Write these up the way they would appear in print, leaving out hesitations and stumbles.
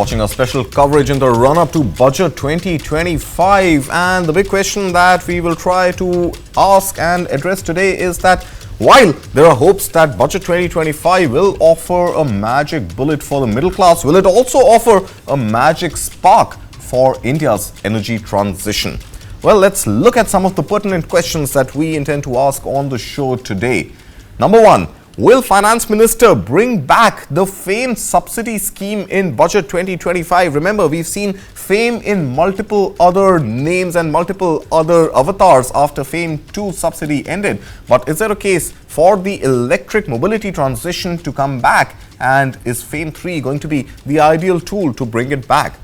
watching our special coverage in the run-up to Budget 2025. And the big question that we will try to ask and address today is that while there are hopes that Budget 2025 will offer a magic bullet for the middle class, will it also offer a magic spark for India's energy transition? Well, let's look at some of the pertinent questions that we intend to ask on the show today. Number one, will Finance Minister bring back the F.A.M.E subsidy scheme in Budget 2025? Remember, we've seen F.A.M.E in multiple other names and multiple other avatars after F.A.M.E 2 subsidy ended. But is there a case for the electric mobility transition to come back? And is F.A.M.E 3 going to be the ideal tool to bring it back?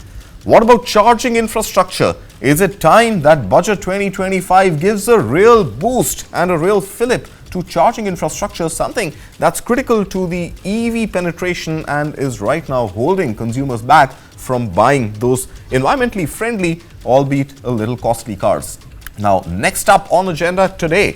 What about charging infrastructure? Is it time that Budget 2025 gives a real boost and a real fillip to charging infrastructure, something that's critical to the EV penetration and is right now holding consumers back from buying those environmentally friendly, albeit a little costly cars? Now, next up on the agenda today,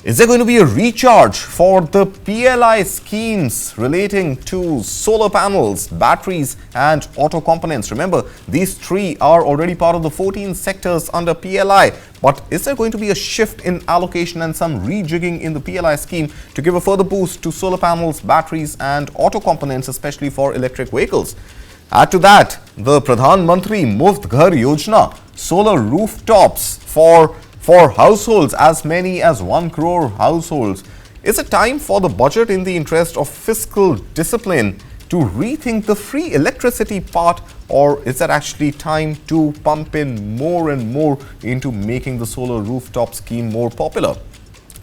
is there going to be a recharge for the PLI schemes relating to solar panels, batteries and auto components? Remember, these three are already part of the 14 sectors under PLI. But is there going to be a shift in allocation and some rejigging in the PLI scheme to give a further boost to solar panels, batteries and auto components, especially for electric vehicles? Add to that, the Pradhan Mantri Muft Ghar Yojana, solar rooftops for households, as many as 1 crore households. Is it time for the budget, in the interest of fiscal discipline, to rethink the free electricity part, or is there actually time to pump in more and more into making the solar rooftop scheme more popular?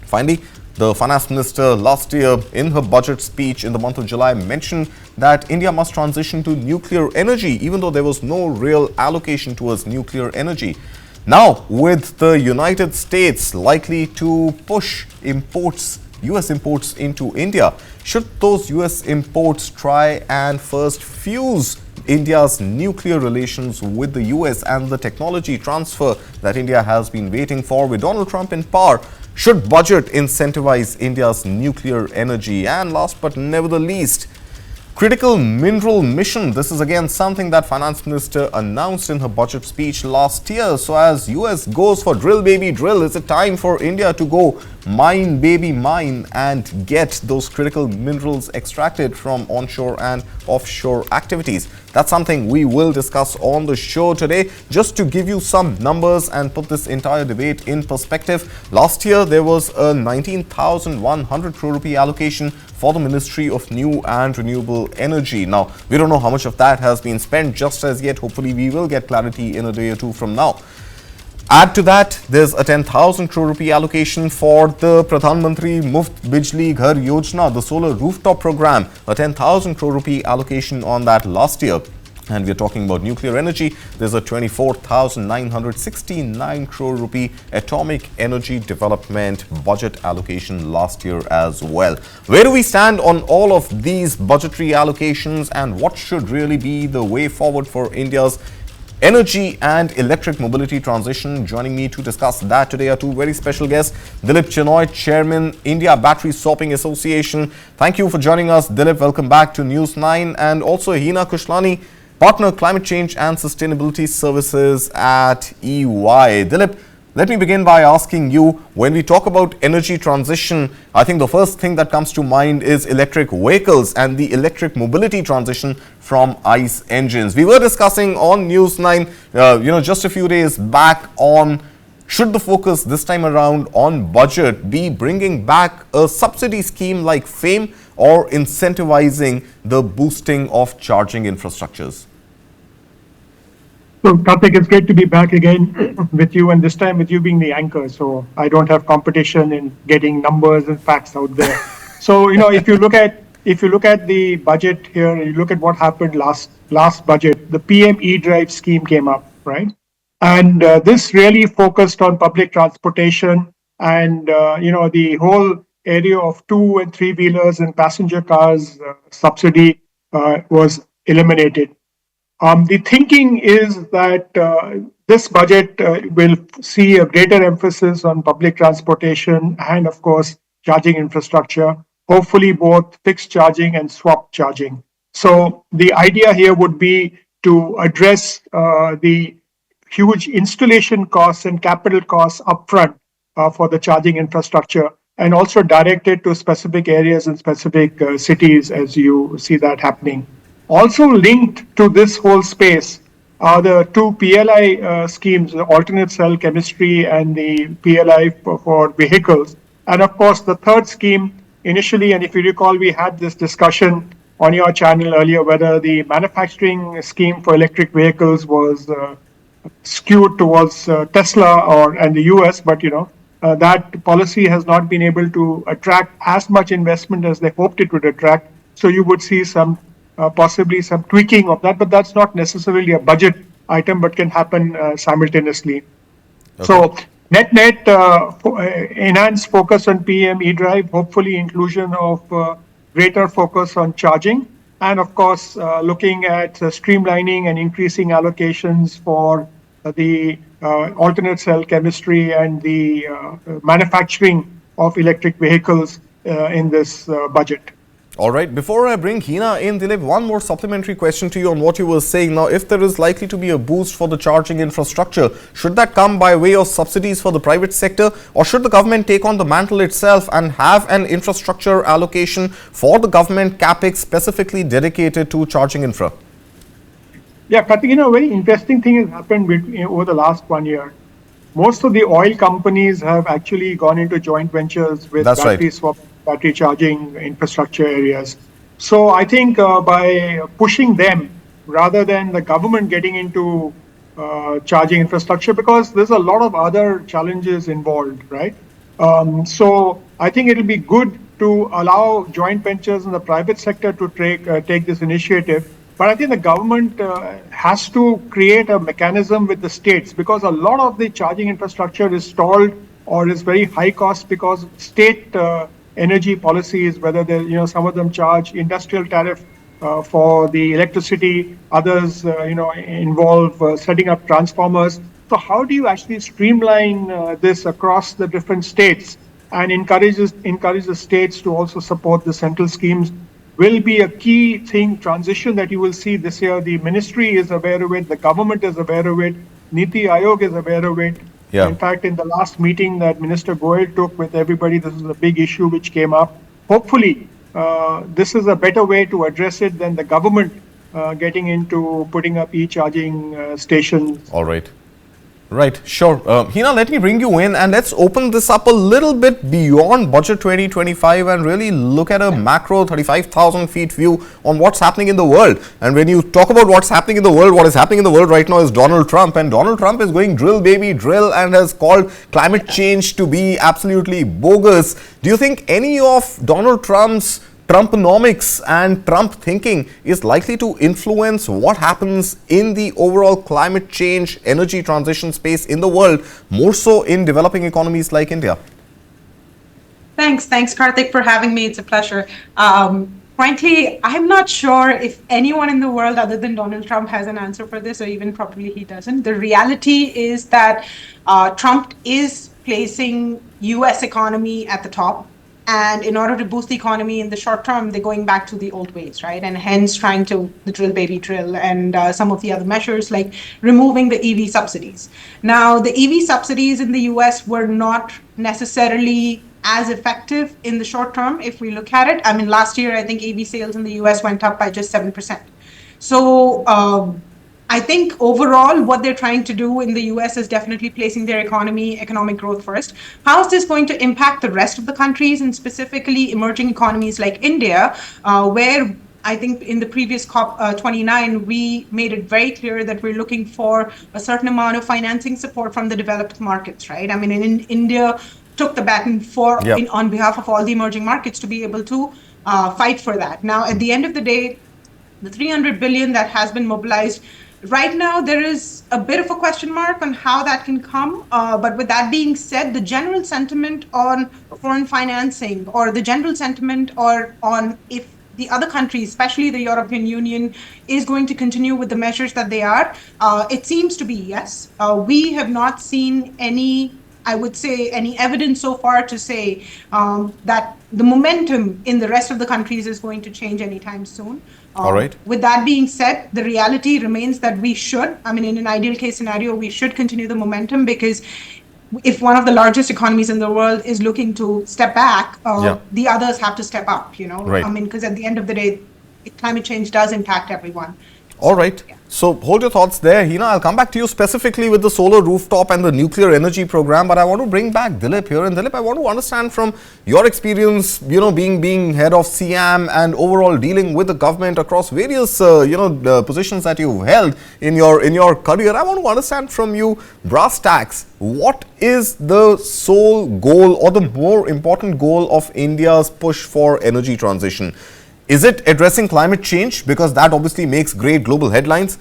Finally, the Finance Minister last year in her budget speech in the month of July mentioned that India must transition to nuclear energy, even though there was no real allocation towards nuclear energy. Now, with the United States likely to push US imports into India, should those US imports try and first fuse India's nuclear relations with the US and the technology transfer that India has been waiting for with Donald Trump in power? Should budget incentivize India's nuclear energy? And last but never the least, critical mineral mission. This is again something that Finance Minister announced in her budget speech last year. So as US goes for drill baby drill, is it time for India to go mine baby mine and get those critical minerals extracted from onshore and offshore activities? That's something we will discuss on the show today. Just to give you some numbers and put this entire debate in perspective, last year there was a 19,100 crore rupee allocation for the Ministry of New and Renewable Energy. Now, we don't know how much of that has been spent just as yet. Hopefully, we will get clarity in a day or two from now. Add to that, there's a 10,000 crore rupee allocation for the Pradhan Mantri Muft Bijli Ghar Yojana, the solar rooftop program, a 10,000 crore rupee allocation on that last year. And we're talking about nuclear energy. There's a 24,969 crore rupee atomic energy development budget allocation last year as well. Where do we stand on all of these budgetary allocations, and what should really be the way forward for India's energy and electric mobility transition? Joining me to discuss that today are two very special guests. Dilip Chenoy, Chairman, India Battery Swapping Association. Thank you for joining us, Dilip. Welcome back to News 9. And also Heena, Khushalani, Partner Climate Change and Sustainability Services at EY. Dilip, let me begin by asking you, when we talk about energy transition, I think the first thing that comes to mind is electric vehicles and the electric mobility transition from ICE engines. We were discussing on News 9, just a few days back on, should the focus this time around on budget be bringing back a subsidy scheme like F.A.M.E or incentivizing the boosting of charging infrastructures? So, Kartik, it's great to be back again with you, and this time with you being the anchor. So I don't have competition in getting numbers and facts out there. So, if you look at the budget here, you look at what happened last budget, the PM E-Drive scheme came up, right? And this really focused on public transportation and the whole area of 2 and 3 wheelers and passenger cars subsidy was eliminated. The thinking is that this budget will see a greater emphasis on public transportation and, of course, charging infrastructure, hopefully both fixed charging and swap charging. So the idea here would be to address the huge installation costs and capital costs upfront for the charging infrastructure, and also directed to specific areas and specific cities as you see that happening. Also linked to this whole space are the two PLI schemes, the alternate cell chemistry and the PLI for vehicles. And of course, the third scheme initially, and if you recall, we had this discussion on your channel earlier, whether the manufacturing scheme for electric vehicles was skewed towards Tesla and the US, but that policy has not been able to attract as much investment as they hoped it would attract. So you would see some possibly some tweaking of that, but that's not necessarily a budget item, but can happen simultaneously. Okay. So net, enhanced focus on PM e-drive, hopefully inclusion of greater focus on charging, and of course, looking at streamlining and increasing allocations for the alternate cell chemistry and the manufacturing of electric vehicles in this budget. All right, before I bring Heena in, Dilip, one more supplementary question to you on what you were saying. Now, if there is likely to be a boost for the charging infrastructure, should that come by way of subsidies for the private sector, or should the government take on the mantle itself and have an infrastructure allocation for the government capex specifically dedicated to charging infra? Yeah, Kartik, a very interesting thing has happened over the last 1 year. Most of the oil companies have actually gone into joint ventures with battery swap, battery charging infrastructure areas. So I think by pushing them rather than the government getting into charging infrastructure, because there's a lot of other challenges involved, right? So I think it'll be good to allow joint ventures in the private sector to take this initiative. But I think the government has to create a mechanism with the states, because a lot of the charging infrastructure is stalled or is very high cost because state energy policies, whether they, some of them charge industrial tariff for the electricity, others, involve setting up transformers. So how do you actually streamline this across the different states and encourage the states to also support the central schemes? Will be a key transition that you will see this year. The ministry is aware of it, the government is aware of it, Niti Aayog is aware of it. Yeah. In fact, in the last meeting that Minister Goyal took with everybody, this is a big issue which came up. Hopefully, this is a better way to address it than the government getting into putting up e-charging stations. All right. Right, sure. Heena, let me bring you in and let's open this up a little bit beyond Budget 2025 and really look at a macro 35,000 feet view on what's happening in the world. And when you talk about what's happening in the world, what is happening in the world right now is Donald Trump. And Donald Trump is going drill, baby, drill, and has called climate change to be absolutely bogus. Do you think any of Donald Trump's Trumponomics and Trump thinking is likely to influence what happens in the overall climate change, energy transition space in the world, more so in developing economies like India? Thanks, Kartik, for having me. It's a pleasure. Frankly, I'm not sure if anyone in the world other than Donald Trump has an answer for this, or even probably he doesn't. The reality is that Trump is placing US economy at the top. And in order to boost the economy in the short term, they're going back to the old ways, right? And hence trying to the drill, baby, drill, and some of the other measures like removing the EV subsidies. Now, the EV subsidies in the US were not necessarily as effective in the short term if we look at it. I mean, last year, I think EV sales in the US went up by just 7%. So I think overall, what they're trying to do in the US is definitely placing their economic growth first. How is this going to impact the rest of the countries, and specifically emerging economies like India, where I think in the previous COP29, we made it very clear that we're looking for a certain amount of financing support from the developed markets, right? I mean, in India took the baton on behalf of all the emerging markets to be able to fight for that. Now, at the end of the day, the 300 billion that has been mobilized, right now, there is a bit of a question mark on how that can come. But with that being said, the general sentiment on foreign financing, or the general sentiment on if the other countries, especially the European Union, is going to continue with the measures that they are, it seems to be yes. We have not seen any I would say, any evidence so far to say that the momentum in the rest of the countries is going to change anytime soon. All right. With that being said, the reality remains that we should, I mean, in an ideal case scenario, we should continue the momentum, because if one of the largest economies in the world is looking to step back, the others have to step up, Right. I mean, because at the end of the day, climate change does impact everyone. All right. Yeah. So hold your thoughts there, Heena. I'll come back to you specifically with the solar rooftop and the nuclear energy program, but I want to bring back Dilip here. And Dilip, I want to understand from your experience, being head of CAM and overall dealing with the government across various, positions that you've held in your career. I want to understand from you, brass tacks, what is the sole goal or the more important goal of India's push for energy transition? Is it addressing climate change? Because that obviously makes great global headlines.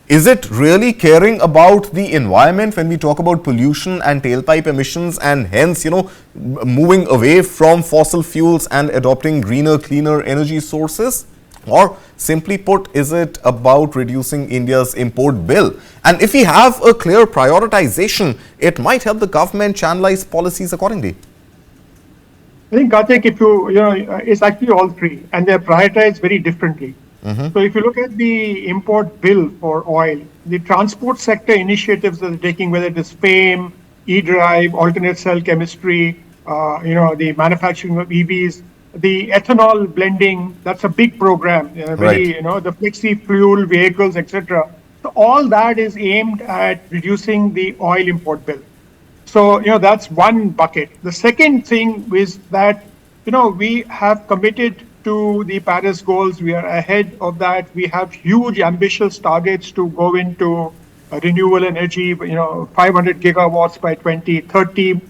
Is it really caring about the environment when we talk about pollution and tailpipe emissions, and hence, moving away from fossil fuels and adopting greener, cleaner energy sources? Or simply put, is it about reducing India's import bill? And if we have a clear prioritization, it might help the government channelize policies accordingly. I think, Kartik, it's actually all three, and they're prioritized very differently. So if you look at the import bill for oil, the transport sector initiatives that they're taking, whether it is F.A.M.E, e-drive, alternate cell chemistry, the manufacturing of EVs, the ethanol blending, that's a big program, the flexi fuel vehicles, etc. So all that is aimed at reducing the oil import bill. So, that's one bucket. The second thing is that, we have committed to the Paris goals. We are ahead of that. We have huge ambitious targets to go into renewable energy, 500 gigawatts by 2030,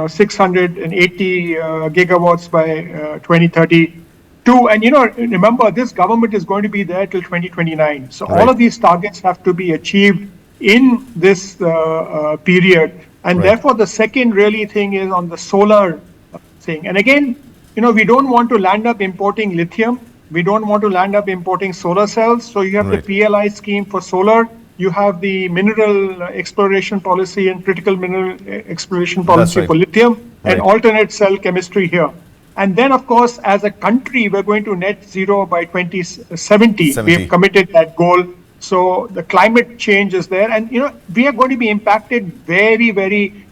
680 gigawatts by 2032. And, remember, this government is going to be there till 2029. So all of these targets have to be achieved in this period. And therefore, the second really thing is on the solar thing. And again, we don't want to land up importing lithium. We don't want to land up importing solar cells. So you have the PLI scheme for solar. You have the mineral exploration policy and critical mineral exploration policy for lithium and alternate cell chemistry here. And then, of course, as a country, we're going to net zero by 2070. We've committed that goal. So the climate change is there. And, we are going to be impacted very, very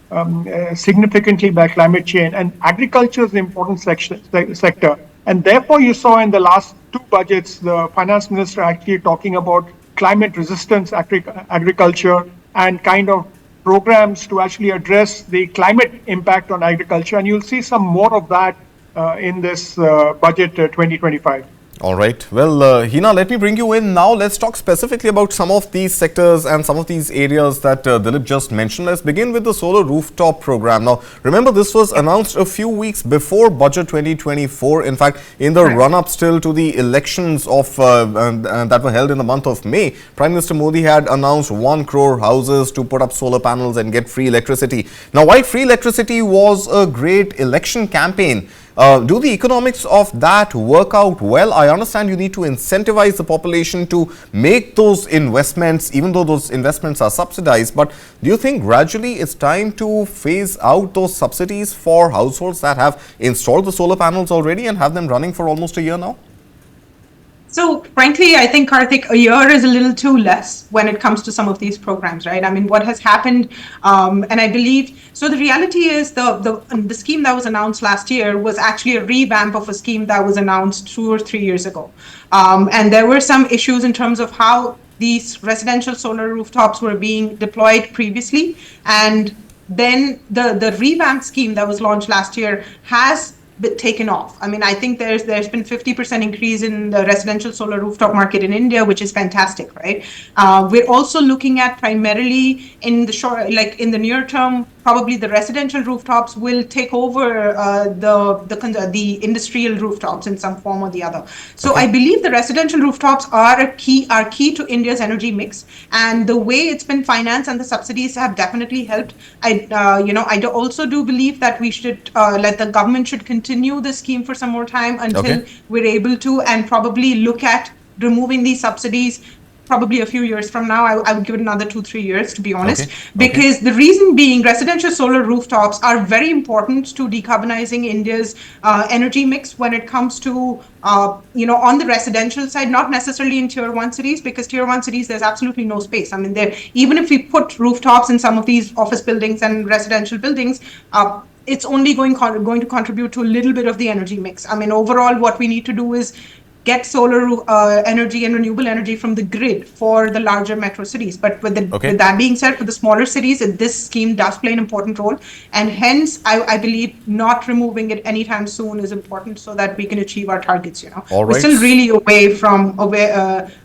significantly by climate change, and agriculture is an important sector. And therefore, you saw in the last two budgets, the finance minister actually talking about climate resistance agriculture and kind of programs to actually address the climate impact on agriculture. And you'll see some more of that in this budget 2025. All right. Well, Heena, let me bring you in now. Let's talk specifically about some of these sectors and some of these areas that Dilip just mentioned. Let's begin with the solar rooftop program. Now, remember, this was announced a few weeks before Budget 2024. In fact, in the run-up still to the elections of that were held in the month of May, Prime Minister Modi had announced 1 crore houses to put up solar panels and get free electricity. Now, while free electricity was a great election campaign, do the economics of that work out well? I understand you need to incentivize the population to make those investments, even though those investments are subsidized. But do you think gradually it's time to phase out those subsidies for households that have installed the solar panels already and have them running for almost a year now? So frankly, I think, Kartik, a year is a little too less when it comes to some of these programs, right? I mean, what has happened, and I believe, so the reality is the scheme that was announced last year was actually a revamp of a scheme that was announced 2 or 3 years ago. And there were some issues in terms of how these residential solar rooftops were being deployed previously. And then the revamped scheme that was launched last year has taken off. I mean, I think there's been 50% increase in the residential solar rooftop market in India, which is fantastic, right? We're also looking at primarily in the short, like in the near term, probably the residential rooftops will take over the industrial rooftops in some form or the other. So I believe the residential rooftops are key to India's energy mix, and the way it's been financed and the subsidies have definitely helped. I also do believe that we should let the government should continue the scheme for some more time until we're able to, and probably look at removing these subsidies probably a few years from now. I would give it another 2-3 years, to be honest, Okay. Okay. because the reason being residential solar rooftops are very important to decarbonizing India's energy mix when it comes to, on the residential side, not necessarily in tier one cities, because tier one cities, there's absolutely no space. I mean, there, even if we put rooftops in some of these office buildings and residential buildings, it's only going to contribute to a little bit of the energy mix. I mean, overall, what we need to do is get solar energy and renewable energy from the grid for the larger metro cities. But with that being said, for the smaller cities, this scheme does play an important role. And hence, I believe not removing it anytime soon is important so that we can achieve our targets. All We're right. still really away from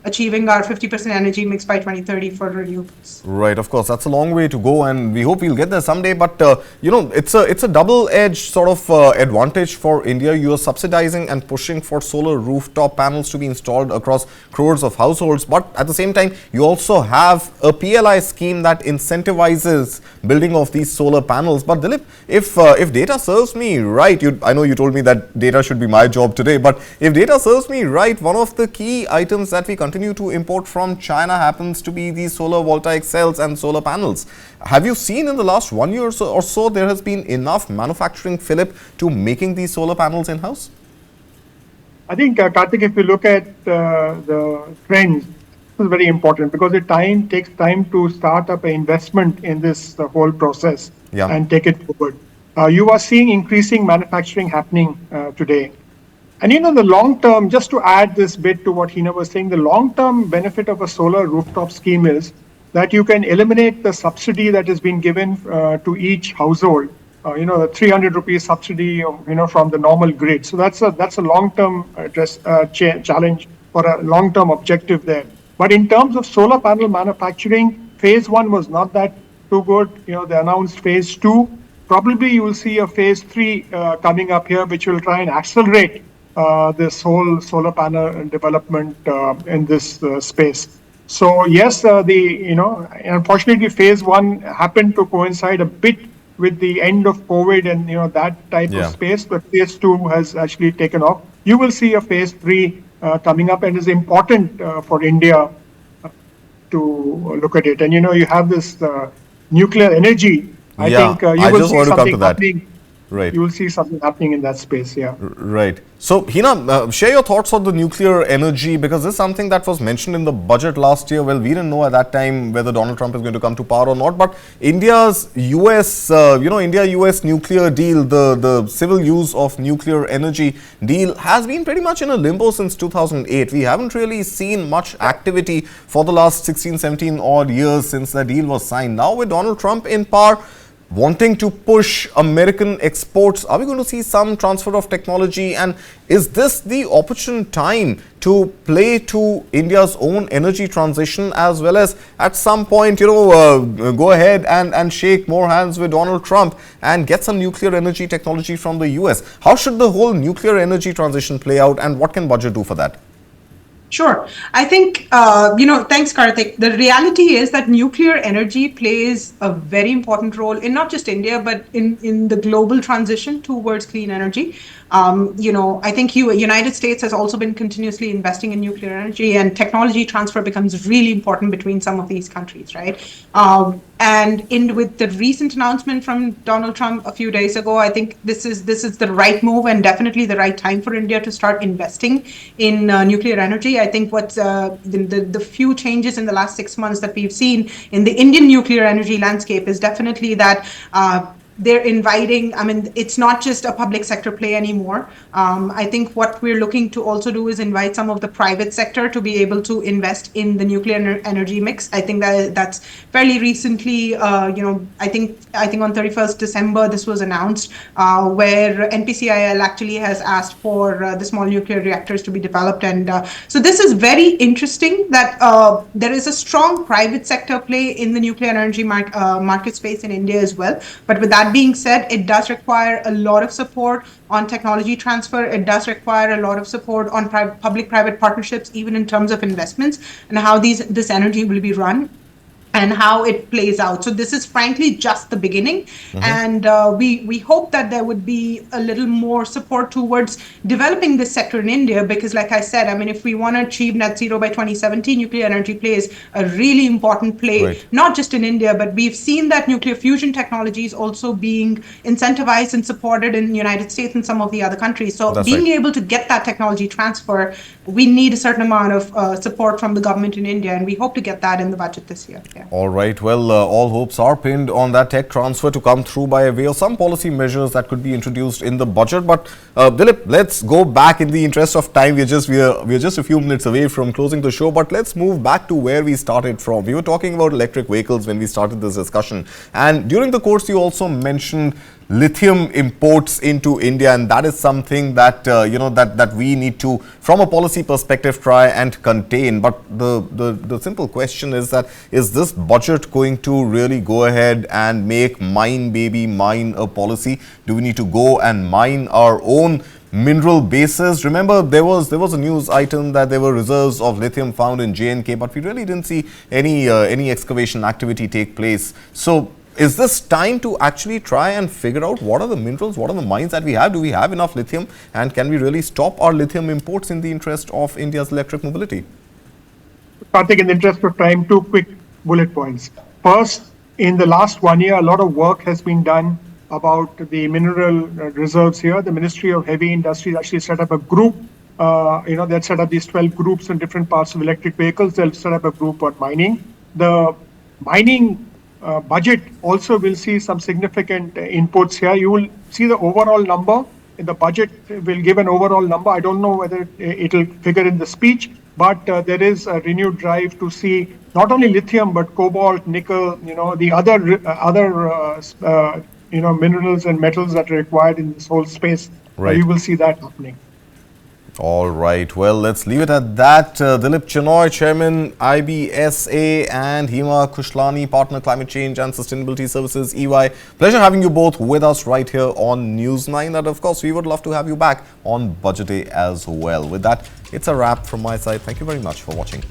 achieving our 50% energy mix by 2030 for renewables. Right, of course, that's a long way to go, and we hope we'll get there someday. But it's a double-edged sort of advantage for India. You are subsidizing and pushing for solar rooftop panels to be installed across crores of households, but at the same time, you also have a PLI scheme that incentivizes building of these solar panels. But Dilip, if data serves me right, I know you told me that data should be my job today, but if data serves me right, one of the key items that we continue to import from China happens to be these solar voltaic cells and solar panels. Have you seen in the last 1 year or so there has been enough manufacturing fillip to making these solar panels in-house? I think, Kartik, if you look at the trends, this is very important because it takes time to start up an investment in this whole process and take it forward. You are seeing increasing manufacturing happening today. And the long term, just to add this bit to what Heena was saying, the long term benefit of a solar rooftop scheme is that you can eliminate the subsidy that has been given to each household. The 300 rupees subsidy, from the normal grid. So that's a long-term challenge or a long-term objective there. But in terms of solar panel manufacturing, phase 1 was not that too good. They announced phase 2. Probably you will see a phase 3 coming up here, which will try and accelerate this whole solar panel development in this space. So yes, unfortunately, phase 1 happened to coincide a bit with the end of COVID and that type of space, but phase 2 has actually taken off. You will see a phase 3 coming up, and it's important for India to look at it. And you have this nuclear energy. I think you will see something happening. Right. You will see something happening in that space, Right. So, Heena, share your thoughts on the nuclear energy, because this is something that was mentioned in the budget last year. Well, we didn't know at that time whether Donald Trump is going to come to power or not, but India's India-US nuclear deal, the civil use of nuclear energy deal has been pretty much in a limbo since 2008. We haven't really seen much activity for the last 16, 17 odd years since the deal was signed. Now with Donald Trump in power, wanting to push American exports, are we going to see some transfer of technology? And is this the opportune time to play to India's own energy transition, as well as at some point, go ahead and shake more hands with Donald Trump and get some nuclear energy technology from the US? How should the whole nuclear energy transition play out, and what can budget do for that? Sure. I think, thanks, Kartik. The reality is that nuclear energy plays a very important role in not just India, but in the global transition towards clean energy. I think United States has also been continuously investing in nuclear energy, and technology transfer becomes really important between some of these countries, right? With the recent announcement from Donald Trump a few days ago, I think this is the right move and definitely the right time for India to start investing in nuclear energy. I think what's the few changes in the last 6 months that we've seen in the Indian nuclear energy landscape is definitely that they're inviting, it's not just a public sector play anymore. I think what we're looking to also do is invite some of the private sector to be able to invest in the nuclear energy mix. I think that's fairly recently, I think on 31st December, this was announced, where NPCIL actually has asked for the small nuclear reactors to be developed. And so this is very interesting that there is a strong private sector play in the nuclear energy market space in India as well. But with that being said, it does require a lot of support on technology transfer. It does require a lot of support on public-private partnerships, even in terms of investments and how this energy will be run. and how it plays out. So this is frankly just the beginning, and we hope that there would be a little more support towards developing this sector in India, because like I said, I mean, if we want to achieve net zero by 2070, nuclear energy plays a really important play, Right. not just in India, but we've seen that nuclear fusion technology is also being incentivized and supported in the United States and some of the other countries. So That's being right. able to get that technology transfer, we need a certain amount of support from the government in India, and we hope to get that in the budget this year. Yeah. All right. Well, all hopes are pinned on that tech transfer to come through by way of some policy measures that could be introduced in the budget. But Dilip, let's go back in the interest of time. We're just a few minutes away from closing the show, but let's move back to where we started from. We were talking about electric vehicles when we started this discussion, and during the course, you also mentioned lithium imports into India, and that is something that that we need to, from a policy perspective, try and contain. But the simple question is that, is this budget going to really go ahead and make mine baby mine a policy? Do we need to go and mine our own mineral bases? Remember, there was a news item that there were reserves of lithium found in J&K, but we really didn't see any excavation activity take place. So is this time to actually try and figure out what are the minerals, what are the mines that we have? Do we have enough lithium? And can we really stop our lithium imports in the interest of India's electric mobility? Kartik, in the interest of time, two quick bullet points. First, in the last 1 year, a lot of work has been done about the mineral reserves here. The Ministry of Heavy Industries actually set up a group. They'll set up these 12 groups in different parts of electric vehicles. They'll set up a group on mining. The mining budget also will see some significant inputs here. You will see the overall number. The budget will give an overall number. I don't know whether it'll figure in the speech, but there is a renewed drive to see not only lithium but cobalt, nickel, the other minerals and metals that are required in this whole space. Right. You will see that happening. All right. Well, let's leave it at that. Dilip Chenoy, Chairman, IBSA, and Heena Khushalani, Partner, Climate Change and Sustainability Services, EY. Pleasure having you both with us right here on News 9. And of course, we would love to have you back on Budget Day as well. With that, it's a wrap from my side. Thank you very much for watching.